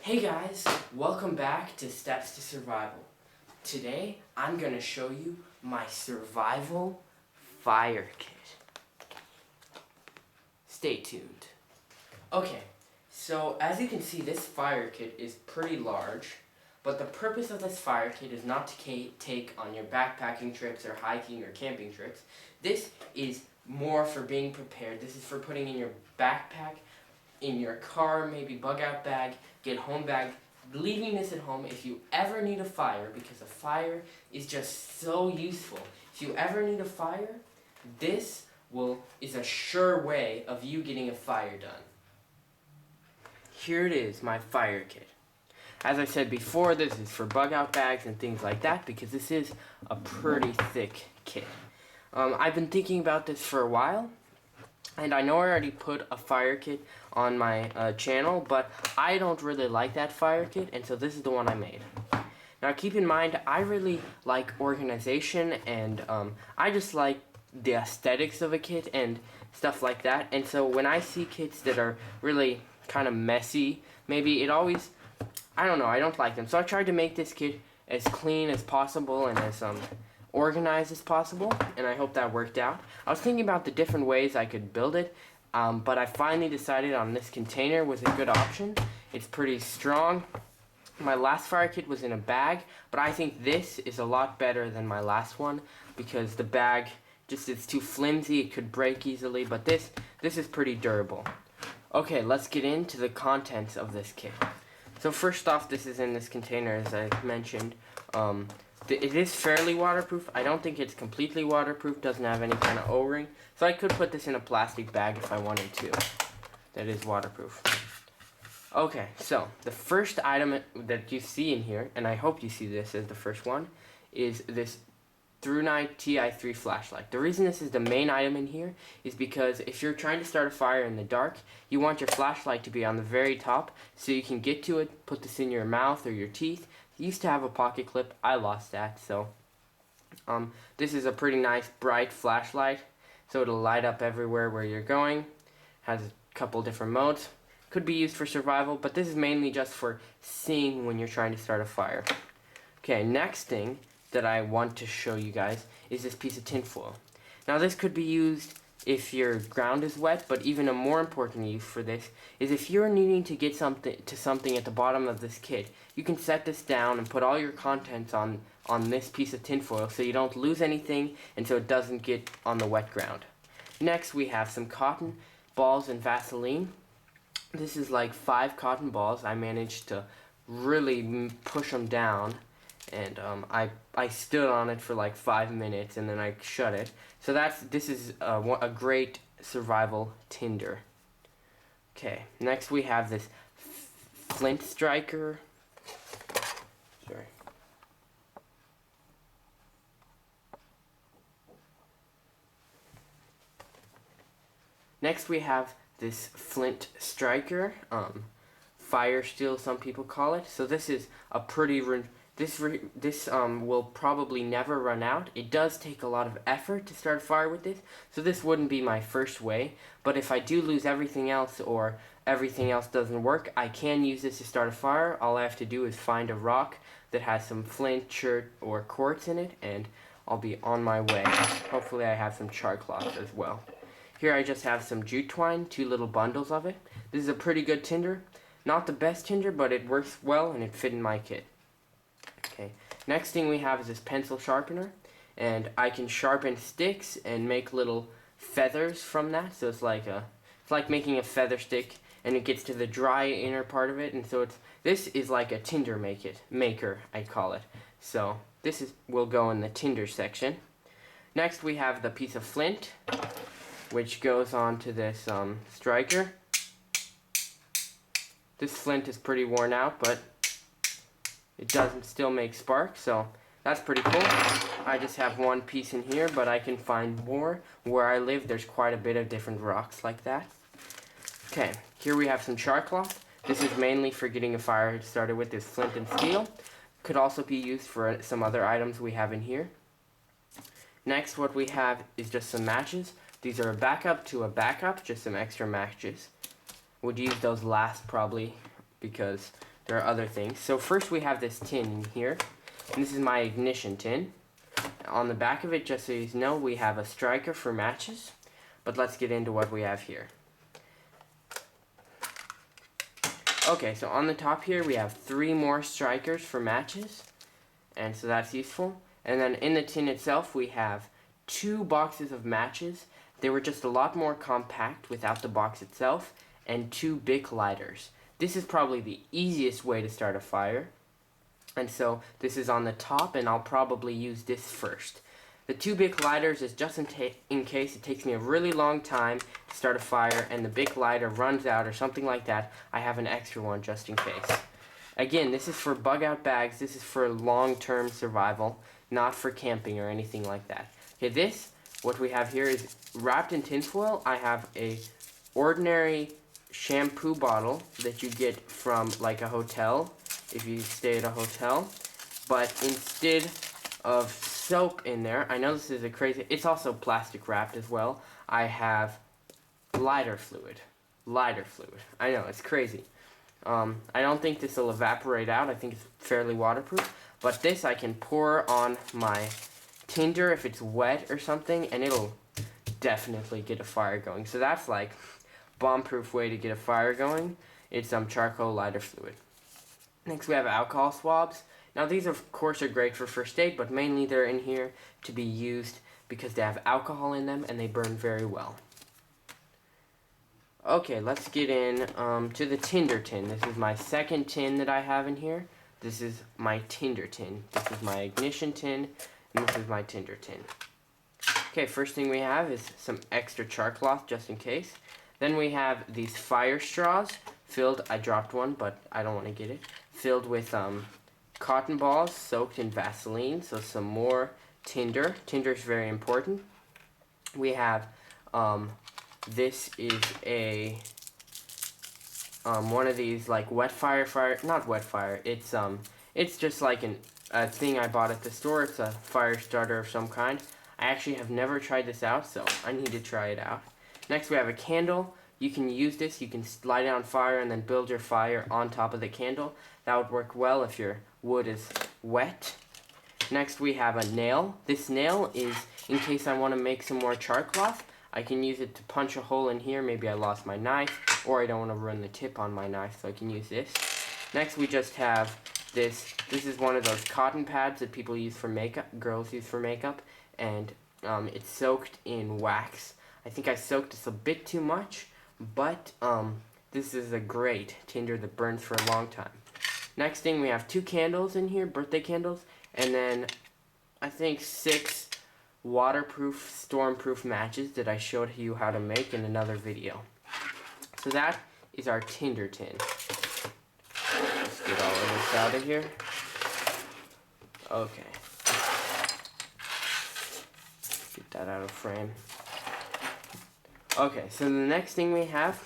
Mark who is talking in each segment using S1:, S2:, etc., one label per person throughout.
S1: Hey guys, welcome back to Steps to Survival. Today, I'm going to show you my survival fire kit. Stay tuned. Okay, so as you can see, this fire kit is pretty large, but the purpose of this fire kit is not to take on your backpacking trips or hiking or camping trips. This is more for being prepared. This is for putting in your backpack, in your car, maybe bug out bag, get home bag, leaving this at home if you ever need a fire, because a fire is just so useful. If you ever need a fire, this is a sure way of you getting a fire done. Here it is, my fire kit. As I said before, this is for bug out bags and things like that, because this is a pretty thick kit. I've been thinking about this for a while, and I know I already put a fire kit on my channel, but I don't really like that fire kit, and so this is the one I made. Now keep in mind, I really like organization, and I just like the aesthetics of a kit and stuff like that, and so when I see kits that are really kind of messy, maybe it always, I don't know, I don't like them. So I tried to make this kit as clean as possible and as organized as possible, and I hope that worked out. I was thinking about the different ways I could build it, but I finally decided on this container was a good option. It's pretty strong. My last fire kit was in a bag, but I think this is a lot better than my last one because the bag it's too flimsy, it could break easily, but this is pretty durable. Okay, let's get into the contents of this kit. So first off, this is in this container, as I mentioned. It is fairly waterproof. I don't think it's completely waterproof, doesn't have any kind of O-ring. So I could put this in a plastic bag if I wanted to. That is waterproof. Okay, so the first item that you see in here, and I hope you see this as the first one, is this ThruNite TI3 flashlight. The reason this is the main item in here is because if you're trying to start a fire in the dark, you want your flashlight to be on the very top so you can get to it, put this in your mouth or your teeth. I used to have a pocket clip. I lost that, so this is a pretty nice bright flashlight, so it'll light up everywhere where you're going. Has a couple different modes. Could be used for survival, but this is mainly just for seeing when you're trying to start a fire. Okay, next thing that I want to show you guys is this piece of tinfoil. Now this could be used if your ground is wet, but even a more important use for this is if you're needing to get something at the bottom of this kit, you can set this down and put all your contents on this piece of tinfoil so you don't lose anything and so it doesn't get on the wet ground. Next we have some cotton balls and Vaseline. This is like 5 cotton balls. I managed to really push them down, and I stood on it for like 5 minutes and then I shut it. So this is a great survival tinder. Okay, next we have this flint striker. Sorry. Next we have this flint striker, fire steel some people call it. So this is a pretty this will probably never run out. It does take a lot of effort to start a fire with this, so this wouldn't be my first way. But if I do lose everything else or everything else doesn't work, I can use this to start a fire. All I have to do is find a rock that has some flint, chert, or quartz in it, and I'll be on my way. Hopefully I have some char cloth as well. Here I just have some jute twine, 2 little bundles of it. This is a pretty good tinder. Not the best tinder, but it works well and it fit in my kit. Okay, next thing we have is this pencil sharpener, and I can sharpen sticks and make little feathers from that. So it's like making a feather stick, and it gets to the dry inner part of it, and so this is like a tinder maker, I call it. So this will go in the tinder section. Next we have the piece of flint, which goes on to this striker. This flint is pretty worn out, but it doesn't still make sparks, so that's pretty cool. I just have one piece in here, but I can find more. Where I live, there's quite a bit of different rocks like that. Okay, here we have some char cloth. This is mainly for getting a fire started with this flint and steel. Could also be used for some other items we have in here. Next, what we have is just some matches. These are a backup to a backup, just some extra matches. Would use those last probably because there are other things. So first we have this tin in here, and this is my ignition tin. On the back of it, just so you know, we have a striker for matches, but let's get into what we have here. Okay, so on the top here we have 3 more strikers for matches, and so that's useful. And then in the tin itself we have 2 boxes of matches. They were just a lot more compact without the box itself, and 2 Bic lighters. This is probably the easiest way to start a fire. And so this is on the top, and I'll probably use this first. The 2 Bic lighters is just in case it takes me a really long time to start a fire and the Bic lighter runs out or something like that. I have an extra one just in case. Again, this is for bug out bags. This is for long-term survival, not for camping or anything like that. Okay, what we have here is wrapped in tinfoil. I have a ordinary shampoo bottle that you get from like a hotel, if you stay at a hotel, but instead of soap in there, I know this is it's also plastic wrapped as well, I have lighter fluid. I know, it's crazy. I don't think this will evaporate out. I think it's fairly waterproof, but this I can pour on my tinder if it's wet or something, and it'll definitely get a fire going. So that's like bomb-proof way to get a fire going. It's some charcoal lighter fluid. Next we have alcohol swabs. Now these of course are great for first aid, but mainly they're in here to be used because they have alcohol in them and they burn very well. Okay, let's get in to the tinder tin. This is my second tin that I have in here. This is my tinder tin. This is my ignition tin, and this is my tinder tin. Okay, first thing we have is some extra char cloth just in case. Then we have these fire straws filled, I dropped one, but I don't want to get it, filled with cotton balls soaked in Vaseline, so some more tinder. Tinder is very important. We have, this is a, one of these like not wet fire, it's just like a thing I bought at the store. It's a fire starter of some kind. I actually have never tried this out, so I need to try it out. Next we have a candle. You can use this, you can light it on fire and then build your fire on top of the candle. That would work well if your wood is wet. Next we have a nail. This nail is in case I want to make some more char cloth. I can use it to punch a hole in here. Maybe I lost my knife, or I don't want to ruin the tip on my knife, so I can use this. Next we just have this. This is one of those cotton pads that people use for makeup, girls use for makeup, and it's soaked in wax. I think I soaked this a bit too much, but this is a great tinder that burns for a long time. Next thing, we have 2 candles in here, birthday candles, and then I think 6 waterproof, stormproof matches that I showed you how to make in another video. So that is our tinder tin. Let's get all of this out of here. Okay. Get that out of frame. Okay, so the next thing we have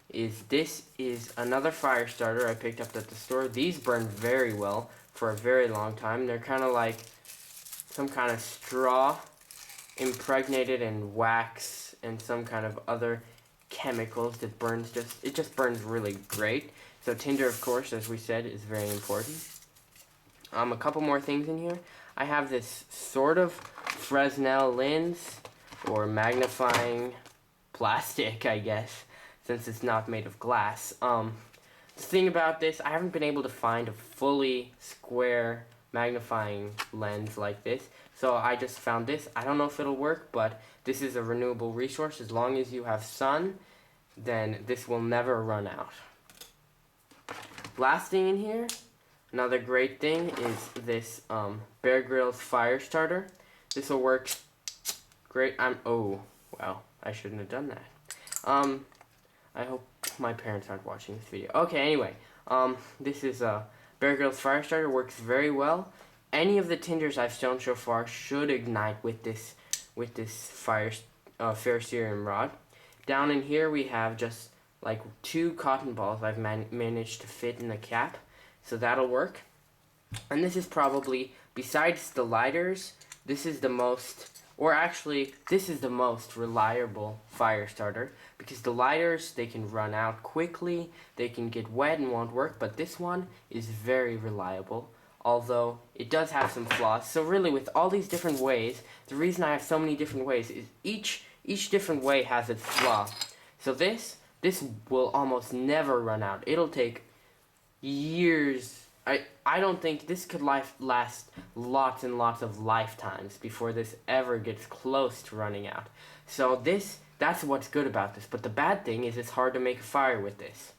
S1: is this is another fire starter I picked up at the store. These burn very well for a very long time. They're kind of like some kind of straw impregnated in wax and some kind of other chemicals that burns it just burns really great. So tinder, of course, as we said, is very important. A couple more things in here. I have this sort of Fresnel lens or magnifying plastic, I guess, since it's not made of glass. The thing about this, I haven't been able to find a fully square magnifying lens like this, so I just found this. I don't know if it'll work, but this is a renewable resource. As long as you have sun, then this will never run out. Last thing in here, another great thing is this Bear Grylls fire starter. This will work great. Oh, wow. I shouldn't have done that. I hope my parents aren't watching this video. Okay, anyway, this is a Bear Grylls fire starter. Works very well. Any of the tinders I've shown so far should ignite with this ferrocerium rod. Down in here we have just like 2 cotton balls I've managed to fit in the cap, so that'll work. And this is probably, besides the lighters, this is the most Or actually, this is the most reliable fire starter because the lighters, they can run out quickly, they can get wet and won't work, but this one is very reliable, although it does have some flaws. So really, with all these different ways, the reason I have so many different ways is each different way has its flaw. So this will almost never run out. It'll take years. I don't think this could last lots and lots of lifetimes before this ever gets close to running out. So that's what's good about this. But the bad thing is it's hard to make a fire with this.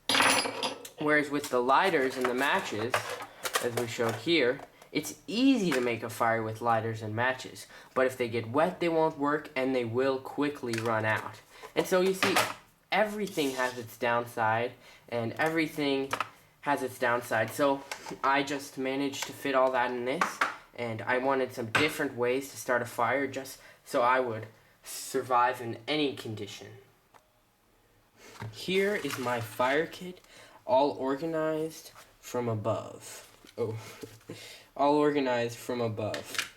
S1: Whereas with the lighters and the matches, as we showed here, it's easy to make a fire with lighters and matches. But if they get wet, they won't work and they will quickly run out. And so you see, everything has its downside and everything has its downside. So I just managed to fit all that in this, and I wanted some different ways to start a fire just so I would survive in any condition. Here is my fire kit, all organized from above. Oh, all organized from above.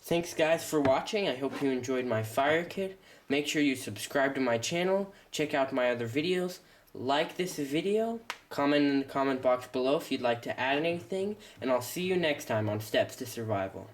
S1: Thanks guys for watching. I hope you enjoyed my fire kit. Make sure you subscribe to my channel, check out my other videos, like this video, comment in the comment box below if you'd like to add anything, and I'll see you next time on Steps to Survival.